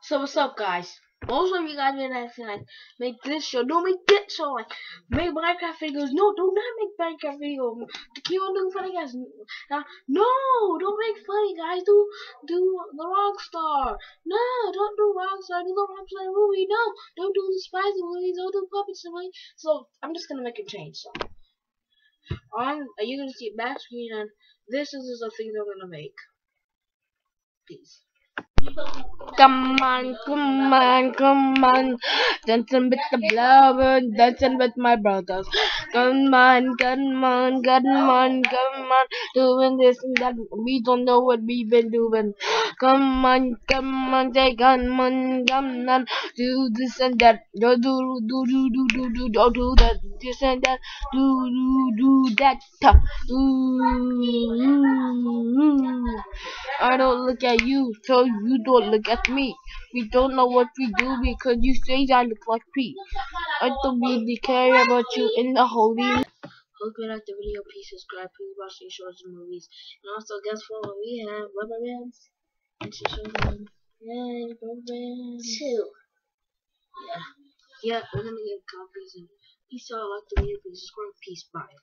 So what's up, guys? Most of you guys been asking like, make this show, don't make that show, like, make Minecraft videos. No, do not make Minecraft videos. Keep on doing funny guys. Now, no, don't make funny guys. Do the Rockstar. No, don't do Rockstar. Do the Rockstar movie. No, don't do the Spicy movies. Don't do Puppets movie. So I'm just gonna make a change. So you're gonna see a back screen, and this is the thing they're gonna make. Peace. Come on, come on, dancing with the blower, dancing with my brothers. Come on, come on, come on, come on, doing this and that. We don't know what we've been doing. Come on, say come on, do this and that. Do that, this and that. Do that. I don't look at you, so you don't look at me. We don't know what we do because you say I look like Pete. I don't really care about you in the holy. Hope you like the video. Please subscribe. Please watch these shorts and movies. And also, guess what? We have rubber bands. And to show them. Yay, rubber bands. Two. Yeah. Yeah, we're gonna get copies. And peace out. Like the video. Please subscribe. Peace. Bye.